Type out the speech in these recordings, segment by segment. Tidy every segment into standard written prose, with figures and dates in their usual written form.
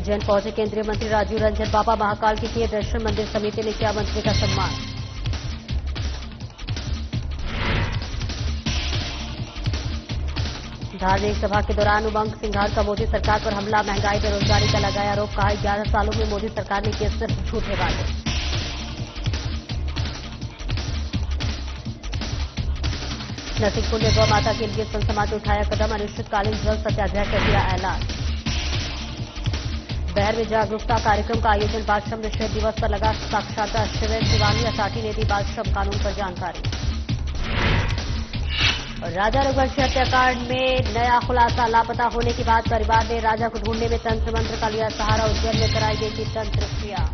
उज्जैन पहुंचे केंद्रीय मंत्री राजीव रंजन। बाबा महाकाल के किए दर्शन। मंदिर समिति ने किया मंत्री का सम्मान। धार्मिक सभा के दौरान उमंग सिंघार का मोदी सरकार पर हमला। महंगाई बेरोजगारी का लगाया आरोप। कहा 11 सालों में मोदी सरकार ने किए सिर्फ झूठे वादे। नरसिंहपुर में गौ माता के लिए संत समाज ने उठाया कदम। अनिश्चितकालीन जल सत्याग्रह कर दिया ऐलान। बहर में जागरूकता कार्यक्रम का आयोजन। बाल श्रम निषेध दिवस पर लगा साक्षरता शिविर। शिवानी असाठी ने दी बाल श्रम कानून पर जानकारी। और राजा रघुवंशी हत्याकांड में नया खुलासा। लापता होने के बाद परिवार ने राजा को ढूंढने में तंत्र मंत्र का लिया सहारा। उज्जैन में कराई गई थी तंत्र क्रिया।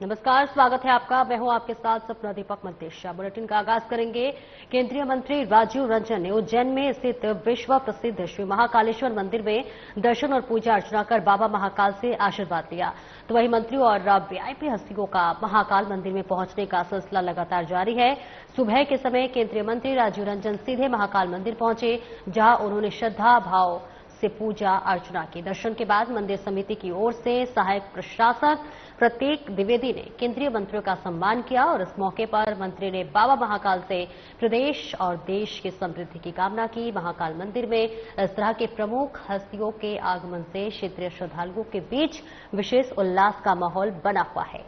नमस्कार, स्वागत है आपका। मैं हूं आपके साथ सपना दीपक मंतेशा। बुलेटिन का आगाज करेंगे। केंद्रीय मंत्री राजीव रंजन ने उज्जैन में स्थित विश्व प्रसिद्ध श्री महाकालेश्वर मंदिर में दर्शन और पूजा अर्चना कर बाबा महाकाल से आशीर्वाद लिया। तो वहीं मंत्रियों और वीआईपी हस्तियों का महाकाल मंदिर में पहुंचने का सिलसिला लगातार जारी है। सुबह के समय केंद्रीय मंत्री राजीव रंजन सीधे महाकाल मंदिर पहुंचे, जहां उन्होंने श्रद्धा भाव से पूजा अर्चना की। दर्शन के बाद मंदिर समिति की ओर से सहायक प्रशासक प्रत्येक द्विवेदी ने केंद्रीय मंत्रियों का सम्मान किया और इस मौके पर मंत्री ने बाबा महाकाल से प्रदेश और देश की समृद्धि की कामना की। महाकाल मंदिर में इस तरह के प्रमुख हस्तियों के आगमन से क्षेत्रीय श्रद्धालुओं के बीच विशेष उल्लास का माहौल बना हुआ है।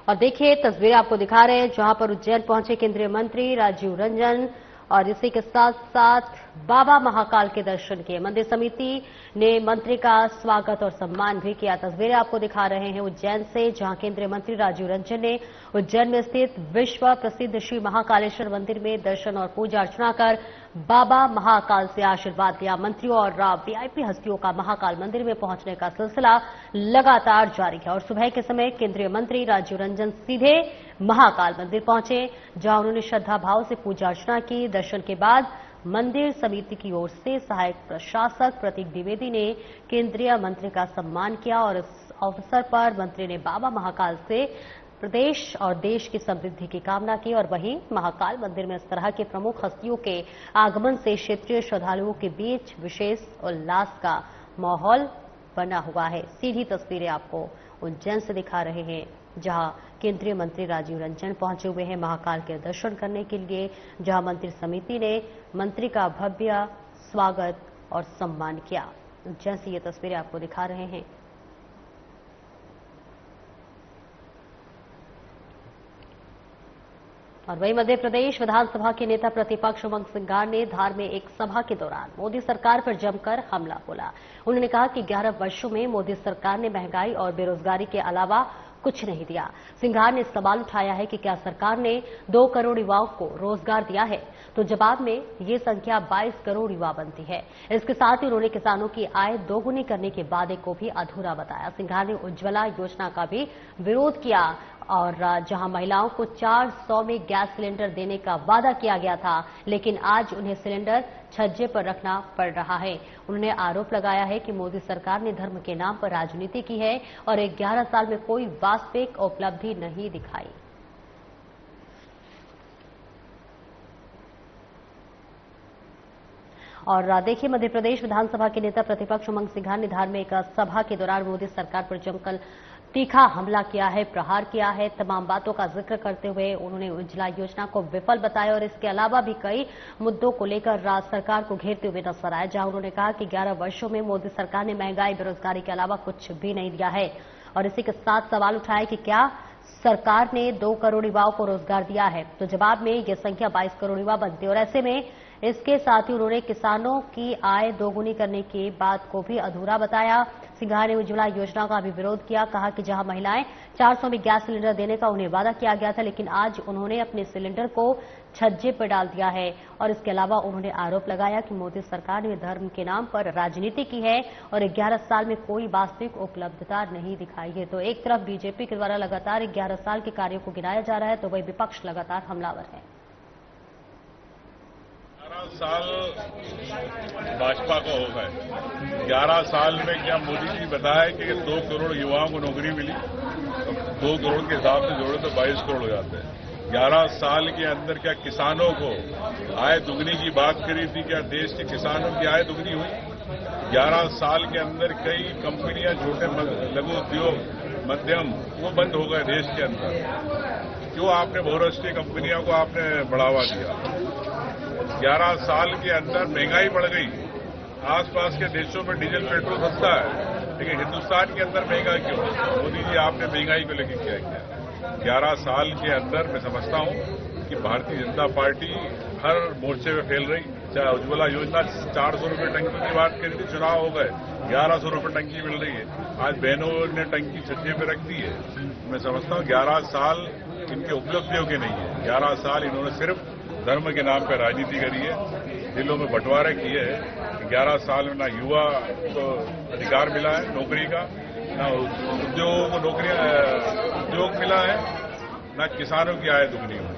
और देखिए तस्वीरें आपको दिखा रहे हैं जहां पर उज्जैन पहुंचे केंद्रीय मंत्री राजीव रंजन और इसी के साथ साथ बाबा महाकाल के दर्शन किए। मंदिर समिति ने मंत्री का स्वागत और सम्मान भी किया। तस्वीरें आपको दिखा रहे हैं उज्जैन से, जहां केंद्रीय मंत्री राजीव रंजन ने उज्जैन में स्थित विश्व प्रसिद्ध श्री महाकालेश्वर मंदिर में दर्शन और पूजा अर्चना कर बाबा महाकाल से आशीर्वाद लिया। मंत्रियों और वीआईपी हस्तियों का महाकाल मंदिर में पहुंचने का सिलसिला लगातार जारी है और सुबह के समय केंद्रीय मंत्री राजीव रंजन सीधे महाकाल मंदिर पहुंचे, जहां उन्होंने श्रद्धा भाव से पूजा अर्चना की। दर्शन के बाद मंदिर समिति की ओर से सहायक प्रशासक प्रतीक द्विवेदी ने केंद्रीय मंत्री का सम्मान किया और इस अवसर पर मंत्री ने बाबा महाकाल से प्रदेश और देश की समृद्धि की कामना की। और वहीं महाकाल मंदिर में इस तरह के प्रमुख हस्तियों के आगमन से क्षेत्रीय श्रद्धालुओं के बीच विशेष उल्लास का माहौल बना हुआ है। सीधी तस्वीरें आपको उज्जैन से दिखा रहे हैं, जहां केंद्रीय मंत्री राजीव रंजन पहुंचे हुए हैं महाकाल के दर्शन करने के लिए, जहां मंत्री समिति ने मंत्री का भव्य स्वागत और सम्मान किया। उज्जैन से ये तस्वीरें आपको दिखा रहे हैं। और वहीं मध्य प्रदेश विधानसभा के नेता प्रतिपक्ष उमंग सिंघार ने धार में एक सभा के दौरान मोदी सरकार पर जमकर हमला बोला। उन्होंने कहा कि 11 वर्षों में मोदी सरकार ने महंगाई और बेरोजगारी के अलावा कुछ नहीं दिया। सिंघार ने सवाल उठाया है कि क्या सरकार ने 2 करोड़ युवाओं को रोजगार दिया है, तो जवाब में ये संख्या 22 करोड़ युवा बनती है। इसके साथ ही उन्होंने किसानों की आय दोगुनी करने के वादे को भी अधूरा बताया। सिंघार ने उज्ज्वला योजना का भी विरोध किया और जहां महिलाओं को 400 में गैस सिलेंडर देने का वादा किया गया था, लेकिन आज उन्हें सिलेंडर छज्जे पर रखना पड़ रहा है। उन्होंने आरोप लगाया है कि मोदी सरकार ने धर्म के नाम पर राजनीति की है और 11 साल में कोई वास्तविक उपलब्धि नहीं दिखाई। और देखिए मध्य प्रदेश विधानसभा के नेता प्रतिपक्ष उमंग सिंघार ने धार में एक सभा के दौरान मोदी सरकार पर जमकर तीखा हमला किया है, प्रहार किया है। तमाम बातों का जिक्र करते हुए उन्होंने उज्ज्वला योजना को विफल बताया और इसके अलावा भी कई मुद्दों को लेकर राज्य सरकार को घेरते हुए नजर आए, जहां उन्होंने कहा कि 11 वर्षों में मोदी सरकार ने महंगाई बेरोजगारी के अलावा कुछ भी नहीं दिया है। और इसी के साथ सवाल उठाया कि क्या सरकार ने 2 करोड़ युवाओं को रोजगार दिया है, तो जवाब में यह संख्या 22 करोड़ युवा बनती है। और ऐसे में इसके साथ ही उन्होंने किसानों की आय दोगुनी करने की बात को भी अधूरा बताया। सिंघार ने उज्ज्वला योजना का भी विरोध किया। कहा कि जहां महिलाएं 400 में गैस सिलेंडर देने का उन्हें वादा किया गया था, लेकिन आज उन्होंने अपने सिलेंडर को छज्जे पर डाल दिया है। और इसके अलावा उन्होंने आरोप लगाया कि मोदी सरकार ने धर्म के नाम पर राजनीति की है और 11 साल में कोई वास्तविक उपलब्धता नहीं दिखाई है। तो एक तरफ बीजेपी के द्वारा लगातार 11 साल के कार्यों को गिनाया जा रहा है, तो वही विपक्ष लगातार हमलावर है। 11 साल भाजपा को हो गए। 11 साल में क्या मोदी जी बताया कि 2 करोड़ युवाओं को नौकरी मिली, तो 2 करोड़ के हिसाब से जोड़े तो 22 करोड़ हो जाते हैं। 11 साल के अंदर क्या किसानों को आय दुगनी की बात करी थी? क्या देश के किसानों की आय दुगनी हुई? 11 साल के अंदर कई कंपनियां, छोटे लघु उद्योग, मध्यम, वो बंद हो गए देश के अंदर। क्यों आपने बहुराष्ट्रीय कंपनियों को आपने बढ़ावा दिया? 11 साल के अंदर महंगाई बढ़ गई। आसपास के देशों में डीजल पेट्रोल सस्ता है, लेकिन हिंदुस्तान के अंदर महंगा क्यों? मोदी जी, आपने महंगाई को लेकर क्या किया? 11 साल के अंदर मैं समझता हूं कि भारतीय जनता पार्टी हर मोर्चे में फैल रही। चाहे उज्ज्वला योजना 400 रुपये टंकी की बात करी थी, चुनाव हो गए, 1100 रुपये टंकी मिल रही है। आज बहनों ने टंकी छज्जे पे रख दी है। मैं समझता हूं 11 साल इनके उपलब्धियों के नहीं है। 11 साल इन्होंने सिर्फ धर्म के नाम पर राजनीति करी है, दिलों में बंटवारे किए हैं। 11 साल में ना युवा को अधिकार मिला है नौकरी का, ना उद्योगों को उद्योग मिला है, ना किसानों की आय दुगनी हुई।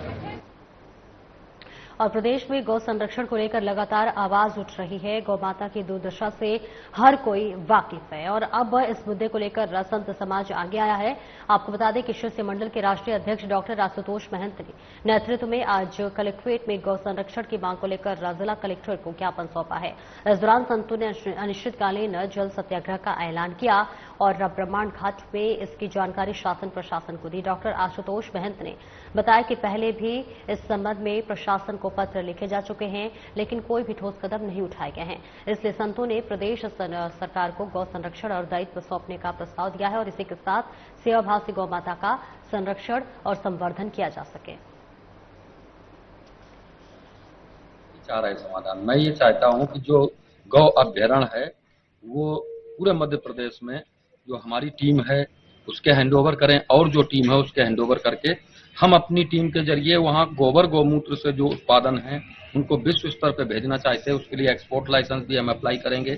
और प्रदेश में गौ संरक्षण को लेकर लगातार आवाज उठ रही है। गौ माता की दुर्दशा से हर कोई वाकिफ है और अब इस मुद्दे को लेकर संत समाज आगे आया है। आपको बता दें कि शिष्य मंडल के राष्ट्रीय अध्यक्ष डॉक्टर आशुतोष महंत के नेतृत्व में आज कलेक्ट्रेट में गौ संरक्षण की मांग को लेकर जिला कलेक्टर को ज्ञापन सौंपा है। इस दौरान संतों ने अनिश्चितकालीन जल सत्याग्रह का ऐलान किया और ब्रह्मांड घाट में इसकी जानकारी शासन प्रशासन को दी। डॉक्टर आशुतोष महंत ने बताया कि पहले भी इस संबंध में प्रशासन को पत्र लिखे जा चुके हैं, लेकिन कोई भी ठोस कदम नहीं उठाए गए हैं। इसलिए संतों ने प्रदेश सरकार को गौ संरक्षण और दायित्व सौंपने का प्रस्ताव दिया है और इसी के साथ सेवाभाव से गौ माता का संरक्षण और संवर्धन किया जा सके। चाह रहे समाधान, मैं ये चाहता हूं कि जो गौ अभ्यारण्य है वो पूरे मध्य प्रदेश में जो हमारी टीम है उसके हैंडओवर करें और जो टीम है उसके हैंडओवर करके हम अपनी टीम के जरिए वहां गोबर गौमूत्र से जो उत्पादन है उनको विश्व स्तर पर भेजना चाहते हैं। उसके लिए एक्सपोर्ट लाइसेंस भी हम अप्लाई करेंगे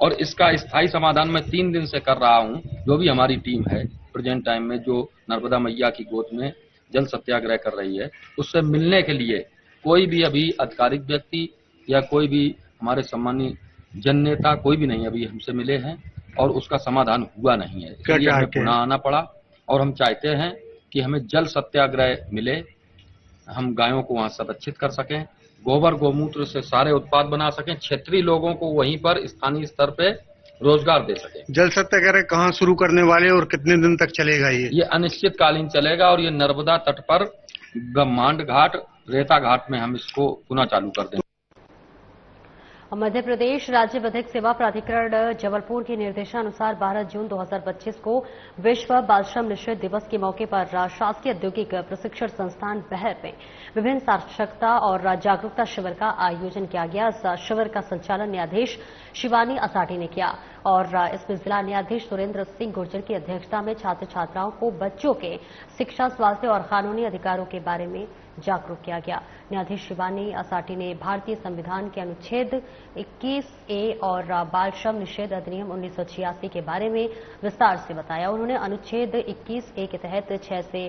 और इसका स्थायी समाधान मैं 3 दिन से कर रहा हूं। जो भी हमारी टीम है प्रेजेंट टाइम में जो नर्मदा मैया की गोद में जल सत्याग्रह कर रही है, उससे मिलने के लिए कोई भी अभी आधिकारिक व्यक्ति या कोई भी हमारे सम्मानीय जन नेता कोई भी नहीं अभी हमसे मिले हैं और उसका समाधान हुआ नहीं है। इसलिए हमें पुनः आना पड़ा और हम चाहते हैं कि हमें जल सत्याग्रह मिले, हम गायों को वहां संरक्षित कर सकें, गोबर गौमूत्र से सारे उत्पाद बना सकें, क्षेत्रीय लोगों को वहीं पर स्थानीय स्तर पे रोजगार दे सकें। जल सत्याग्रह कहाँ शुरू करने वाले और कितने दिन तक चलेगा? ये अनिश्चितकालीन चलेगा और ये नर्मदा तट पर ब्रह्मांड घाट, रेता घाट में हम इसको पुनः चालू कर देंगे। मध्य प्रदेश राज्य विधिक सेवा प्राधिकरण जबलपुर के निर्देशानुसार 12 जून 2025 को विश्व बाल श्रम निषेध दिवस के मौके पर शासकीय औद्योगिक प्रशिक्षण संस्थान बहर में विभिन्न साक्षरता और जागरूकता शिविर का आयोजन किया गया। इस शिविर का संचालन न्यायाधीश शिवानी असाठी ने किया और इसमें जिला न्यायाधीश सुरेंद्र सिंह गुर्जर की अध्यक्षता में छात्र छात्राओं को बच्चों के शिक्षा, स्वास्थ्य और कानूनी अधिकारों के बारे में जागरूक किया गया। न्यायाधीश शिवानी असाठी ने भारतीय संविधान के अनुच्छेद 21A और बाल श्रम निषेध अधिनियम 1986 के बारे में विस्तार से बताया। उन्होंने अनुच्छेद 21A के तहत 6 से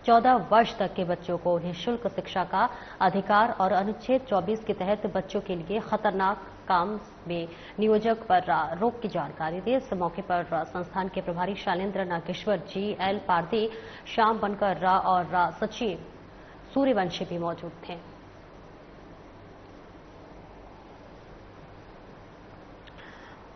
14 वर्ष तक के बच्चों को निःशुल्क शिक्षा का अधिकार और अनुच्छेद 24 के तहत बच्चों के लिए खतरनाक काम में नियोजक पर रोक की जानकारी दी। इस मौके पर संस्थान के प्रभारी शैलेंद्र नागेश्वर जी, एल पारधी, श्याम बनकर और सचिव सूर्यवंशी भी मौजूद थे।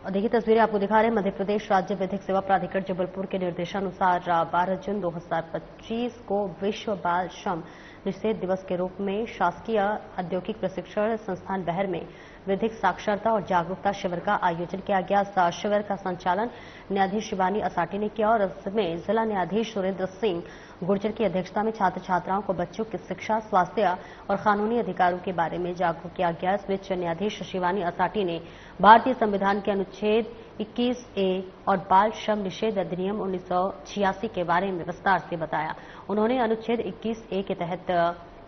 और देखिए तस्वीरें आपको दिखा रहे हैं मध्य प्रदेश राज्य विधिक सेवा प्राधिकरण जबलपुर के निर्देशानुसार 12 जून 2025 को विश्व बाल श्रम निषेध दिवस के रूप में शासकीय औद्योगिक प्रशिक्षण संस्थान बहर में विधिक साक्षरता और जागरूकता शिविर का आयोजन किया गया। इस शिविर का संचालन न्यायाधीश शिवानी असाठी ने किया और इसमें जिला न्यायाधीश सुरेंद्र सिंह गुर्जर की अध्यक्षता में छात्र छात्राओं को बच्चों की शिक्षा, स्वास्थ्य और कानूनी अधिकारों के बारे में जागरूक किया गया। इस बीच न्यायाधीश शिवानी असाठी ने भारतीय संविधान के अनुच्छेद 21A और बाल श्रम निषेध अधिनियम 1986 के बारे में विस्तार से बताया। उन्होंने अनुच्छेद 21A के तहत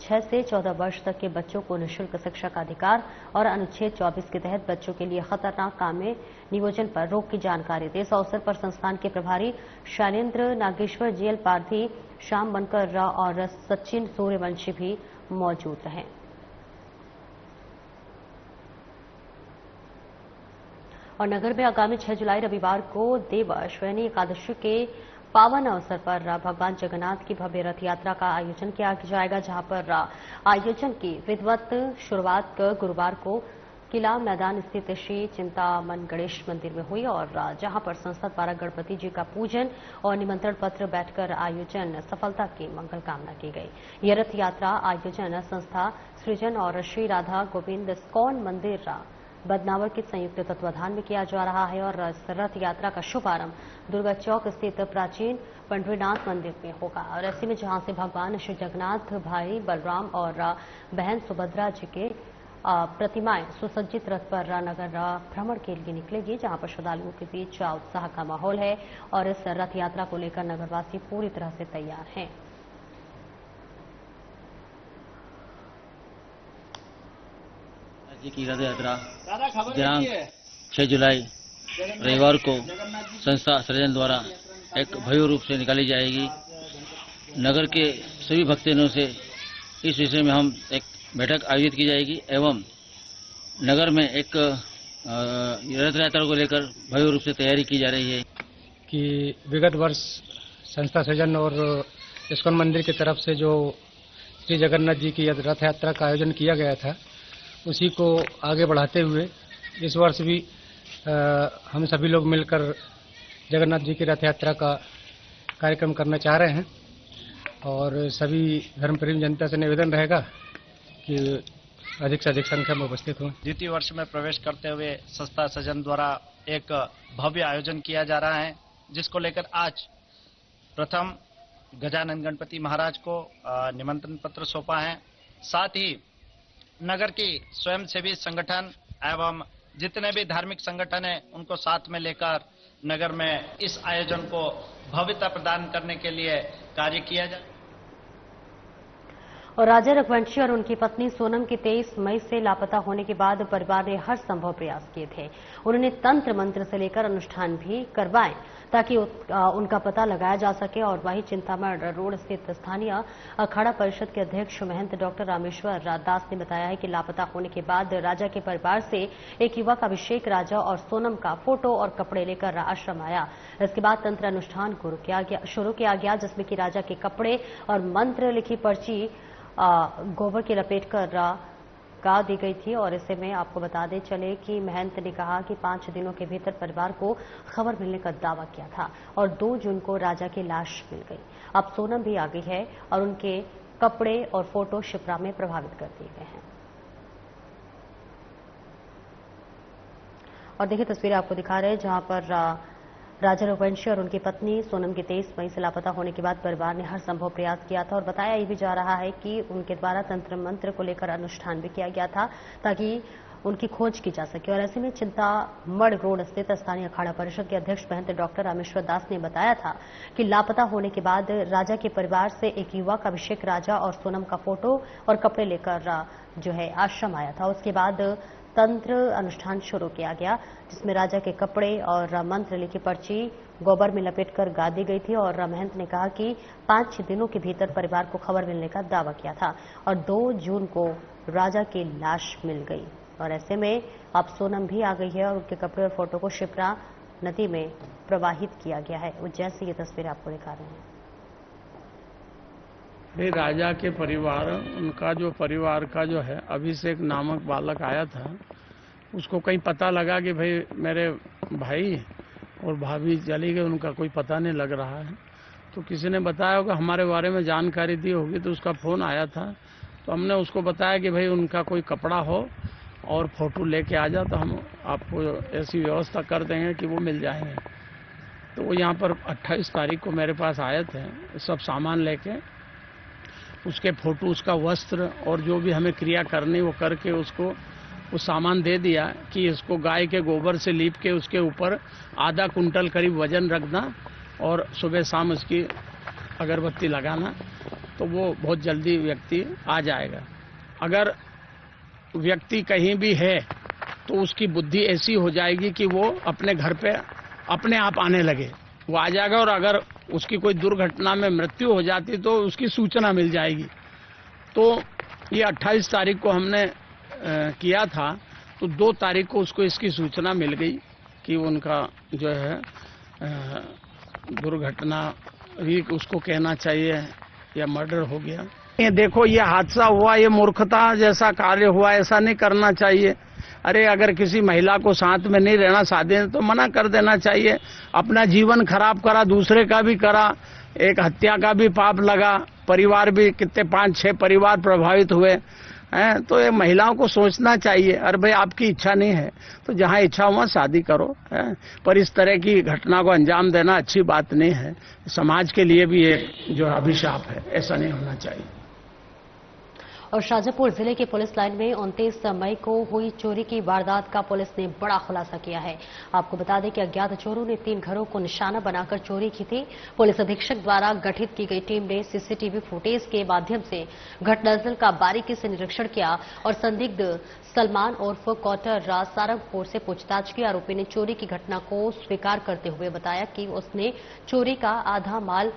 6 से 14 वर्ष तक के बच्चों को निःशुल्क शिक्षा का अधिकार और अनुच्छेद 24 के तहत बच्चों के लिए खतरनाक काम में नियोजन पर रोक की जानकारी दी। इस अवसर पर संस्थान के प्रभारी शैलेंद्र नागेश्वर, जीएल पारधी, श्याम बनकर और सचिन सूर्यवंशी भी मौजूद रहे। और नगर में आगामी 6 जुलाई रविवार को देव श्रेणी एकादशी के पावन अवसर पर भगवान जगन्नाथ की भव्य रथ यात्रा का आयोजन किया जाएगा, जहां पर आयोजन की विधिवत शुरुआत गुरुवार को किला मैदान स्थित श्री चिंतामन गणेश मंदिर में हुई और जहां पर संस्था द्वारा गणपति जी का पूजन और निमंत्रण पत्र बैठकर आयोजन सफलता की मंगल कामना की गई। यह रथ यात्रा आयोजन संस्था सृजन और श्री राधा गोविंद इस्कॉन मंदिर बदनावर के संयुक्त तत्वाधान में किया जा रहा है और रथ यात्रा का शुभारंभ दुर्गा चौक स्थित प्राचीन पंडरीनाथ मंदिर में होगा और ऐसे में जहां से भगवान श्री जगन्नाथ, भाई बलराम और बहन सुभद्रा जी के प्रतिमाएं सुसज्जित रथ पर नगर भ्रमण के लिए निकलेगी, जहां पर श्रद्धालुओं के बीच उत्साह का माहौल है और इस रथ यात्रा को लेकर नगरवासी पूरी तरह से तैयार हैं। जी की रथ यात्रा दिनांक 6 जुलाई रविवार को संस्था सृजन द्वारा एक भव्य रूप से निकाली जाएगी। नगर के सभी भक्तजनों से इस विषय में हम एक बैठक आयोजित की जाएगी एवं नगर में एक रथ यात्रा को लेकर भव्य रूप से तैयारी की जा रही है कि विगत वर्ष संस्था सृजन और इस्कॉन मंदिर की तरफ से जो श्री जगन्नाथ जी की रथ यात्रा का आयोजन किया गया था, उसी को आगे बढ़ाते हुए इस वर्ष भी हम सभी लोग मिलकर जगन्नाथ जी की रथ यात्रा का कार्यक्रम करना चाह रहे हैं और सभी धर्मप्रेमी जनता से निवेदन रहेगा कि अधिक से अधिक संख्या में उपस्थित हों। द्वितीय वर्ष में प्रवेश करते हुए संस्था सृजन द्वारा एक भव्य आयोजन किया जा रहा है, जिसको लेकर आज प्रथम गजानन गणपति महाराज को निमंत्रण पत्र सौंपा है। साथ ही नगर की स्वयंसेवी संगठन एवं जितने भी धार्मिक संगठन हैं उनको साथ में लेकर नगर में इस आयोजन को भव्यता प्रदान करने के लिए कार्य किया जाए। और राजा रघुवंशी और उनकी पत्नी सोनम की 23 मई से लापता होने के बाद परिवार ने हर संभव प्रयास किए थे। उन्होंने तंत्र मंत्र से लेकर अनुष्ठान भी करवाए ताकि उनका पता लगाया जा सके और वहीं चिंतामण रोड स्थित स्थानीय अखाड़ा परिषद के अध्यक्ष महंत डॉक्टर रामेश्वर दास ने बताया है कि लापता होने के बाद राजा के परिवार से एक युवक अभिषेक राजा और सोनम का फोटो और कपड़े लेकर आश्रम आया। इसके बाद तंत्र अनुष्ठान शुरू किया गया, जिसमें कि राजा के कपड़े और मंत्र लिखी पर्ची गोबर की लपेट कर गा दी गई थी और ऐसे में आपको बता दें चले कि महंत ने कहा कि 5 दिनों के भीतर परिवार को खबर मिलने का दावा किया था और 2 जून को राजा की लाश मिल गई। अब सोनम भी आ गई है और उनके कपड़े और फोटो शिप्रा में प्रभावित कर दिए गए हैं। और देखिए तस्वीरें आपको दिखा रहे हैं जहां पर राजा रघुवंशी और उनकी पत्नी सोनम की 23 मई से लापता होने के बाद परिवार ने हर संभव प्रयास किया था और बताया ये भी जा रहा है कि उनके द्वारा तंत्र मंत्र को लेकर अनुष्ठान भी किया गया था ताकि उनकी खोज की जा सके। और ऐसे में चिंतामण रोड स्थित स्थानीय अखाड़ा परिषद के अध्यक्ष महंत डॉक्टर रामेश्वर दास ने बताया था कि लापता होने के बाद राजा के परिवार से एक युवक अभिषेक राजा और सोनम का फोटो और कपड़े लेकर जो है आश्रम आया था। उसके बाद तंत्र अनुष्ठान शुरू किया गया, जिसमें राजा के कपड़े और मंत्र लिखी पर्ची गोबर में लपेटकर गा दी गई थी और महंत ने कहा कि 5-6 दिनों के भीतर परिवार को खबर मिलने का दावा किया था और 2 जून को राजा की लाश मिल गई। और ऐसे में अब सोनम भी आ गई है और उनके कपड़े और फोटो को शिप्रा नदी में प्रवाहित किया गया है। उज्जैन से ये तस्वीरें आपको दिखा रहे हैं। राजा के परिवार, उनका जो परिवार का जो है अभिषेक नामक बालक आया था, उसको कहीं पता लगा कि भाई मेरे भाई और भाभी चली गई, उनका कोई पता नहीं लग रहा है। तो किसी ने बताया होगा, हमारे बारे में जानकारी दी होगी, तो उसका फोन आया था। तो हमने उसको बताया कि भाई उनका कोई कपड़ा हो और फोटो लेके आ जा, तो हम आपको ऐसी व्यवस्था कर देंगे कि वो मिल जाएंगे। तो वो यहाँ पर 28 तारीख को मेरे पास आए थे, सब सामान लेके, उसके फोटो, उसका वस्त्र और जो भी हमें क्रिया करनी वो करके उसको वो सामान दे दिया कि इसको गाय के गोबर से लीप के उसके ऊपर आधा कुंटल करीब वजन रखना और सुबह शाम उसकी अगरबत्ती लगाना, तो वो बहुत जल्दी व्यक्ति आ जाएगा। अगर व्यक्ति कहीं भी है तो उसकी बुद्धि ऐसी हो जाएगी कि वो अपने घर पे अपने आप आने लगे, वो आ जाएगा। और अगर उसकी कोई दुर्घटना में मृत्यु हो जाती तो उसकी सूचना मिल जाएगी। तो ये 28 तारीख को हमने किया था, तो 2 तारीख को उसको इसकी सूचना मिल गई कि उनका जो है दुर्घटना भी उसको कहना चाहिए या मर्डर हो गया। ये देखो, ये हादसा हुआ, ये मूर्खता जैसा कार्य हुआ, ऐसा नहीं करना चाहिए। अरे अगर किसी महिला को साथ में नहीं रहना चाहते तो मना कर देना चाहिए। अपना जीवन खराब करा, दूसरे का भी करा, एक हत्या का भी पाप लगा, परिवार भी कितने 5-6 परिवार प्रभावित हुए हैं। तो ये महिलाओं को सोचना चाहिए। अरे भाई आपकी इच्छा नहीं है तो जहाँ इच्छा हो वहाँ शादी करो, है? पर इस तरह की घटना को अंजाम देना अच्छी बात नहीं है। समाज के लिए भी एक जो अभिशाप है, ऐसा नहीं होना चाहिए। और शाजापुर जिले के पुलिस लाइन में 29 मई को हुई चोरी की वारदात का पुलिस ने बड़ा खुलासा किया है। आपको बता दें कि अज्ञात चोरों ने 3 घरों को निशाना बनाकर चोरी की थी। पुलिस अधीक्षक द्वारा गठित की गई टीम ने सीसीटीवी फुटेज के माध्यम से घटनास्थल का बारीकी से निरीक्षण किया और संदिग्ध सलमान उर्फ कौटर राज सारंगपुर से पूछताछ की। आरोपी ने चोरी की घटना को स्वीकार करते हुए बताया कि उसने चोरी का आधा माल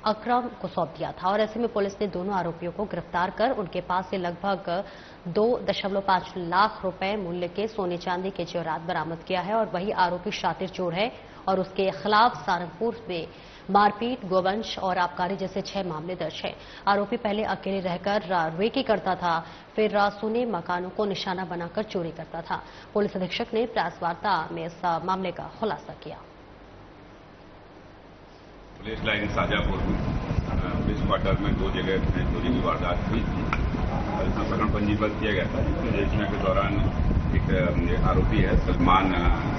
अकरम को सौंप दिया था और ऐसे में पुलिस ने दोनों आरोपियों को गिरफ्तार कर उनके पास से लगभग 2.5 लाख रुपए मूल्य के सोने चांदी के जेवरात बरामद किया है। और वही आरोपी शातिर चोर है और उसके खिलाफ सारंगपुर में मारपीट, गोवंश और आबकारी जैसे 6 मामले दर्ज हैं। आरोपी पहले अकेले रहकर रेकी करता था, फिर सोने मकानों को निशाना बनाकर चोरी करता था। पुलिस अधीक्षक ने प्रेस वार्ता में इस मामले का खुलासा किया। पुलिस लाइन शाजापुर में पुलिस क्वार्टर में 2 जगह चोरी की वारदात हुई थी और इसमें प्रकरण पंजीबद्ध किया गया था। निरीक्षण के दौरान एक आरोपी है सलमान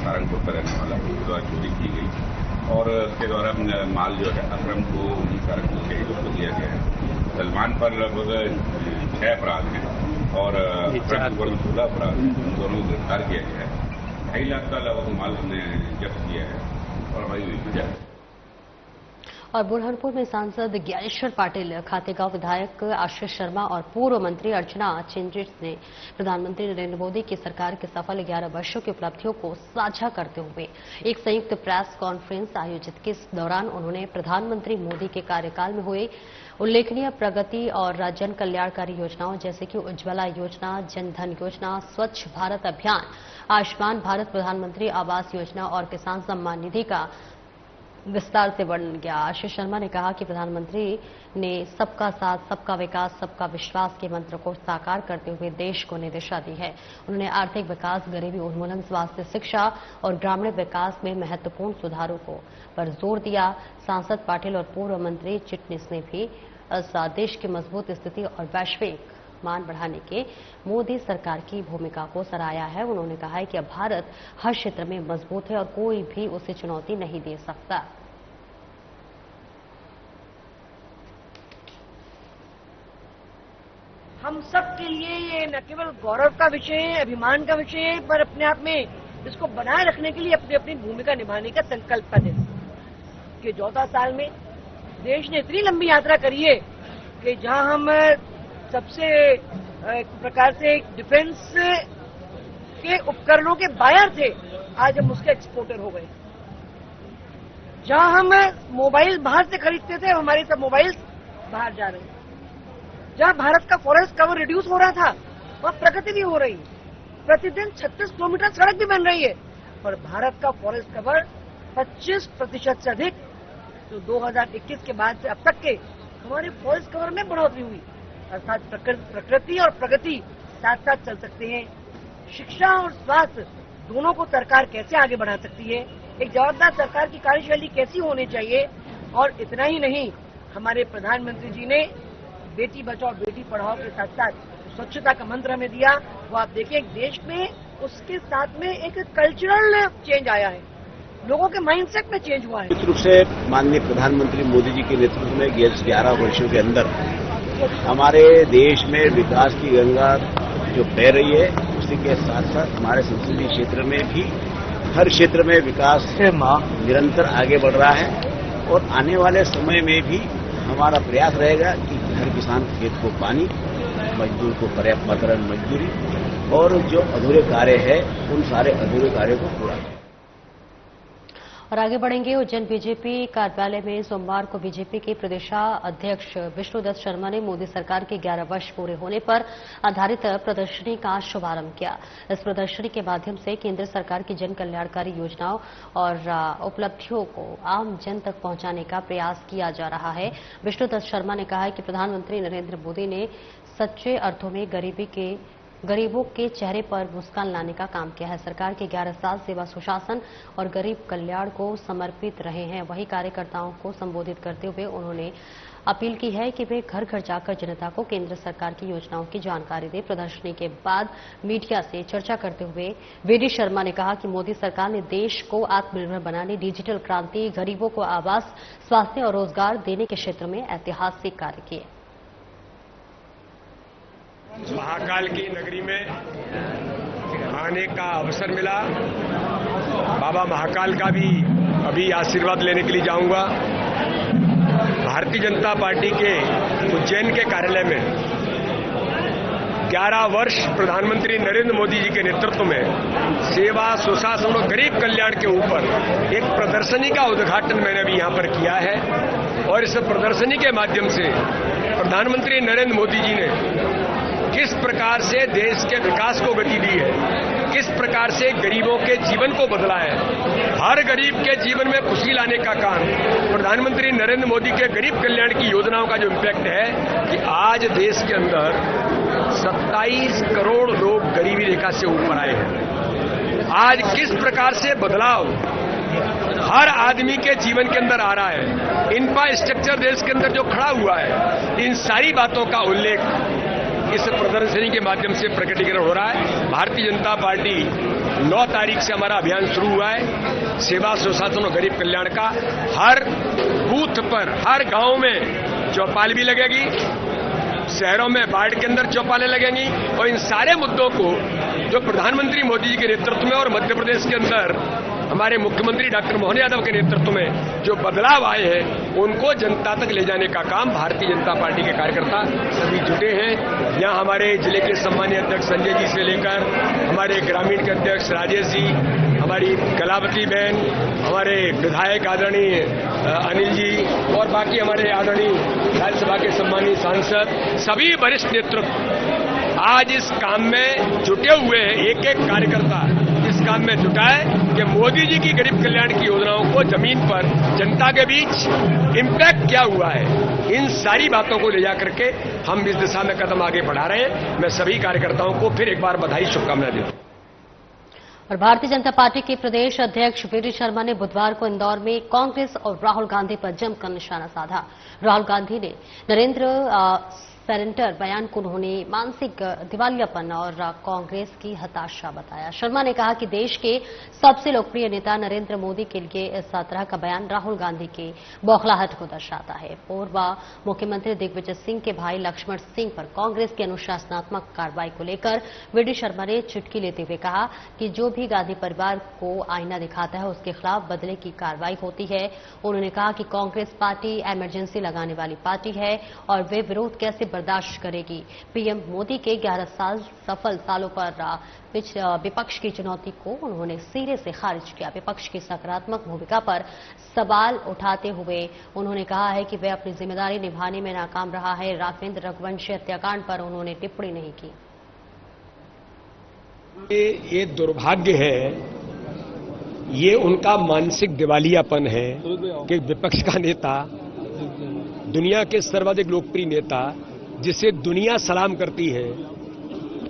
सारंगपुर का रहने वाला, उसके द्वारा चोरी की गई और उसके द्वारा माल जो है अकरम को सारंगपुर के उसको दिया गया है। सलमान पर लगभग 6 अपराध हैं और अकरम पर 16 अपराध हैं। दोनों को गिरफ्तार किया गया है। 2.5 लाख का लगभग माल हमने जब्त किया है और हमारी हुई है। और बुरहानपुर में सांसद ज्ञानेश्वर पाटिल, खातेगांव विधायक आशीष शर्मा और पूर्व मंत्री अर्चना चिंजित ने प्रधानमंत्री नरेंद्र मोदी की सरकार के सफल 11 वर्षों की उपलब्धियों को साझा करते हुए एक संयुक्त प्रेस कॉन्फ्रेंस आयोजित की। इस दौरान उन्होंने प्रधानमंत्री मोदी के कार्यकाल में हुए उल्लेखनीय प्रगति और जन कल्याणकारी योजनाओं जैसे कि उज्ज्वला योजना, जन धन योजना, स्वच्छ भारत अभियान, आयुष्मान भारत, प्रधानमंत्री आवास योजना और किसान सम्मान निधि का विस्तार से वर्णन किया। आशीष शर्मा ने कहा कि प्रधानमंत्री ने सबका साथ, सबका विकास, सबका विश्वास के मंत्र को साकार करते हुए देश को नई दिशा दी है। उन्होंने आर्थिक विकास, गरीबी उन्मूलन, स्वास्थ्य, शिक्षा और ग्रामीण विकास में महत्वपूर्ण सुधारों पर जोर दिया। सांसद पाटिल और पूर्व मंत्री चिटनिस ने भी देश की मजबूत स्थिति और वैश्विक मान बढ़ाने के मोदी सरकार की भूमिका को सराहा है। उन्होंने कहा है कि अब भारत हर क्षेत्र में मजबूत है और कोई भी उसे चुनौती नहीं दे सकता। हम सब के लिए ये न केवल गौरव का विषय है, अभिमान का विषय है, पर अपने आप में इसको बनाए रखने के लिए अपनी अपनी भूमिका निभाने का संकल्प का दिन कि 14 साल में देश ने इतनी लंबी यात्रा करी है कि जहां हम सबसे एक प्रकार से डिफेंस के उपकरणों के बायर थे, आज हम उसके एक्सपोर्टर हो गए। जहां हम मोबाइल बाहर से खरीदते थे, हमारे सब मोबाइल बाहर जा रहे हैं। जहां भारत का फॉरेस्ट कवर रिड्यूस हो रहा था, वहां प्रगति भी हो रही है। प्रतिदिन 36 किलोमीटर सड़क भी बन रही है और भारत का फॉरेस्ट कवर 25% से अधिक जो 2021 के बाद से अब तक के हमारे फॉरेस्ट कवर में बढ़ोतरी हुई। अर्थात प्रकृति और प्रगति साथ साथ चल सकते हैं। शिक्षा और स्वास्थ्य दोनों को सरकार कैसे आगे बढ़ा सकती है, एक जवाबदार सरकार की कार्यशैली कैसी होनी चाहिए। और इतना ही नहीं, हमारे प्रधानमंत्री जी ने बेटी बचाओ बेटी पढ़ाओ के साथ साथ स्वच्छता का मंत्र हमें दिया। वो आप देखिए देश में उसके साथ में एक कल्चरल चेंज आया है, लोगों के माइंडसेट में चेंज हुआ है। निश्चित रूप से माननीय प्रधानमंत्री मोदी जी के नेतृत्व में 11 वर्षों के अंदर हमारे देश में विकास की गंगा जो बह रही है, उसी के साथ साथ हमारे संसदीय क्षेत्र में भी हर क्षेत्र में विकास निरंतर आगे बढ़ रहा है। और आने वाले समय में भी हमारा प्रयास रहेगा कि हर किसान खेत को पानी, मजदूर को पर्याप्त मात्रा में मजदूरी और जो अधूरे कार्य है उन सारे अधूरे कार्यों को पूरा करें। और आगे बढ़ेंगे। उज्जैन बीजेपी कार्यालय में सोमवार को बीजेपी के प्रदेशाध्यक्ष विष्णुदत्त शर्मा ने मोदी सरकार के 11 वर्ष पूरे होने पर आधारित प्रदर्शनी का शुभारंभ किया। इस प्रदर्शनी के माध्यम से केंद्र सरकार की जन कल्याणकारी योजनाओं और उपलब्धियों को आम जन तक पहुंचाने का प्रयास किया जा रहा है। विष्णुदत्त शर्मा ने कहा है कि प्रधानमंत्री नरेंद्र मोदी ने सच्चे अर्थों में गरीबों के चेहरे पर मुस्कान लाने का काम किया है। सरकार के 11 साल सेवा सुशासन और गरीब कल्याण को समर्पित रहे हैं। वहीं कार्यकर्ताओं को संबोधित करते हुए उन्होंने अपील की है कि वे घर घर जाकर जनता को केंद्र सरकार की योजनाओं की जानकारी दें। प्रदर्शनी के बाद मीडिया से चर्चा करते हुए वीडी शर्मा ने कहा कि मोदी सरकार ने देश को आत्मनिर्भर बनाने, डिजिटल क्रांति, गरीबों को आवास, स्वास्थ्य और रोजगार देने के क्षेत्र में ऐतिहासिक कार्य किए। महाकाल की नगरी में आने का अवसर मिला। बाबा महाकाल का भी अभी आशीर्वाद लेने के लिए जाऊंगा। भारतीय जनता पार्टी के उज्जैन के कार्यालय में 11 वर्ष प्रधानमंत्री नरेंद्र मोदी जी के नेतृत्व में सेवा, सुशासन और गरीब कल्याण के ऊपर एक प्रदर्शनी का उद्घाटन मैंने अभी यहां पर किया है। और इस प्रदर्शनी के माध्यम से प्रधानमंत्री नरेंद्र मोदी जी ने किस प्रकार से देश के विकास को गति दी है, किस प्रकार से गरीबों के जीवन को बदला है, हर गरीब के जीवन में खुशी लाने का काम प्रधानमंत्री नरेंद्र मोदी के गरीब कल्याण की योजनाओं का जो इम्पैक्ट है कि आज देश के अंदर 27 करोड़ लोग गरीबी रेखा से ऊपर आए हैं। आज किस प्रकार से बदलाव हर आदमी के जीवन के अंदर आ रहा है, इंफ्रास्ट्रक्चर देश के अंदर जो खड़ा हुआ है, इन सारी बातों का उल्लेख इस प्रदर्शनी के माध्यम से प्रकटीकरण हो रहा है। भारतीय जनता पार्टी 9 तारीख से हमारा अभियान शुरू हुआ है। सेवा, सुशासन और गरीब कल्याण का हर बूथ पर, हर गांव में चौपाल भी लगेगी, शहरों में वार्ड के अंदर चौपालें लगेंगी। और इन सारे मुद्दों को जो प्रधानमंत्री मोदी जी के नेतृत्व में और मध्य प्रदेश के अंदर हमारे मुख्यमंत्री डॉक्टर मोहन यादव के नेतृत्व में जो बदलाव आए हैं, उनको जनता तक ले जाने का काम भारतीय जनता पार्टी के कार्यकर्ता सभी जुटे हैं। यहाँ हमारे जिले के सम्मानीय अध्यक्ष संजय जी से लेकर हमारे ग्रामीण के अध्यक्ष राजेश जी, हमारी कलावती बहन, हमारे विधायक आदरणीय अनिल जी और बाकी हमारे आदरणीय राज्यसभा के सम्मानीय सांसद, सभी वरिष्ठ नेतृत्व आज इस काम में जुटे हुए हैं। एक एक कार्यकर्ता इस काम में जुटा है कि मोदी जी की गरीब कल्याण की योजनाओं को जमीन पर जनता के बीच इम्पैक्ट क्या हुआ है, इन सारी बातों को ले जाकर के हम इस दिशा में कदम आगे बढ़ा रहे हैं। मैं सभी कार्यकर्ताओं को फिर एक बार बधाई, शुभकामनाएं देता हूं। और भारतीय जनता पार्टी के प्रदेश अध्यक्ष वीडी शर्मा ने बुधवार को इंदौर में कांग्रेस और राहुल गांधी पर जमकर निशाना साधा। राहुल गांधी ने नरेंद्र सरेंडर बयान को उन्होंने मानसिक दिवालियापन और कांग्रेस की हताशा बताया। शर्मा ने कहा कि देश के सबसे लोकप्रिय नेता नरेंद्र मोदी के लिए इस तरह का बयान राहुल गांधी के बौखलाहट को दर्शाता है। पूर्व मुख्यमंत्री दिग्विजय सिंह के भाई लक्ष्मण सिंह पर कांग्रेस की अनुशासनात्मक कार्रवाई को लेकर वीडी शर्मा ने चुटकी लेते हुए कहा कि जो भी गांधी परिवार को आईना दिखाता है उसके खिलाफ बदले की कार्रवाई होती है। उन्होंने कहा कि कांग्रेस पार्टी इमरजेंसी लगाने वाली पार्टी है और वे विरोध कैसे बर्दाश्त करेगी। पीएम मोदी के 11 सफल सालों पर विपक्ष की चुनौती को उन्होंने सिरे से खारिज किया। विपक्ष की सकारात्मक भूमिका पर सवाल उठाते हुए उन्होंने कहा है कि वह अपनी जिम्मेदारी निभाने में नाकाम रहा है। राघवेंद्र रघुवंशी हत्याकांड पर उन्होंने टिप्पणी नहीं की। ये दुर्भाग्य है, ये उनका मानसिक दिवालियापन है कि विपक्ष का नेता, दुनिया के सर्वाधिक लोकप्रिय नेता, जिसे दुनिया सलाम करती है,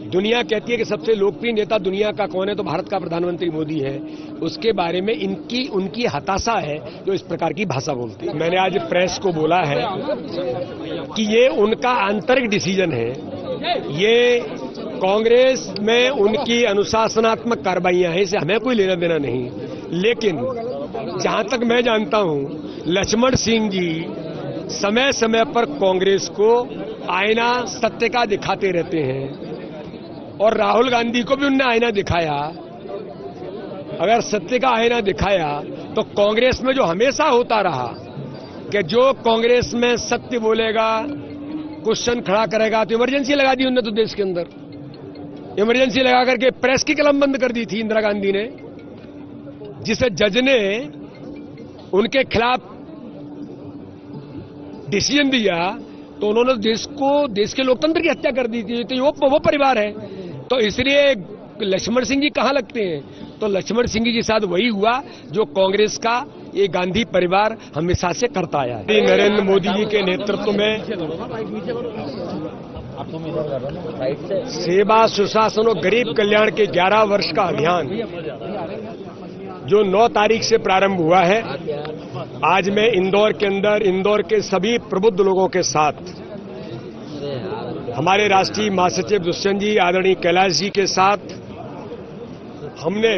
दुनिया कहती है कि सबसे लोकप्रिय नेता दुनिया का कौन है, तो भारत का प्रधानमंत्री मोदी है, उसके बारे में उनकी हताशा है जो इस प्रकार की भाषा बोलती है। मैंने आज प्रेस को बोला है कि ये उनका आंतरिक डिसीजन है, ये कांग्रेस में उनकी अनुशासनात्मक कार्रवाइयां हैं, इससे हमें कोई लेना देना नहीं। लेकिन जहां तक मैं जानता हूं, लक्ष्मण सिंह जी समय समय पर कांग्रेस को आईना सत्य का दिखाते रहते हैं और राहुल गांधी को भी उनने आईना दिखाया। अगर सत्य का आईना दिखाया तो कांग्रेस में जो हमेशा होता रहा कि जो कांग्रेस में सत्य बोलेगा, क्वेश्चन खड़ा करेगा, तो इमरजेंसी लगा दी उन्होंने तो देश के अंदर इमरजेंसी लगा करके प्रेस की कलम बंद कर दी थी इंदिरा गांधी ने, जिसे जज ने उनके खिलाफ डिसीजन दिया तो उन्होंने देश के लोकतंत्र की हत्या कर दी थी। तो वो परिवार है, तो इसलिए लक्ष्मण सिंह जी कहां लगते हैं? तो लक्ष्मण सिंह जी के साथ वही हुआ जो कांग्रेस का ये गांधी परिवार हमेशा से करता आया है। नरेंद्र मोदी जी के नेतृत्व में सेवा सुशासन और गरीब कल्याण के 11 वर्ष का अभियान जो 9 तारीख से प्रारंभ हुआ है, आज मैं इंदौर के अंदर इंदौर के सभी प्रबुद्ध लोगों के साथ, हमारे राष्ट्रीय महासचिव दुष्यंत जी, आदरणीय कैलाश जी के साथ हमने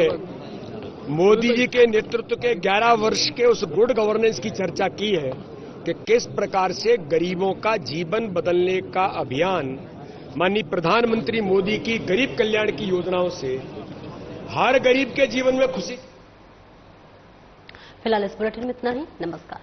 मोदी जी के नेतृत्व के 11 वर्ष के उस गुड गवर्नेंस की चर्चा की है कि किस प्रकार से गरीबों का जीवन बदलने का अभियान माननीय प्रधानमंत्री मोदी की गरीब कल्याण की योजनाओं से हर गरीब के जीवन में खुशी। फिलहाल इस बुलेटिन में इतना ही। नमस्कार।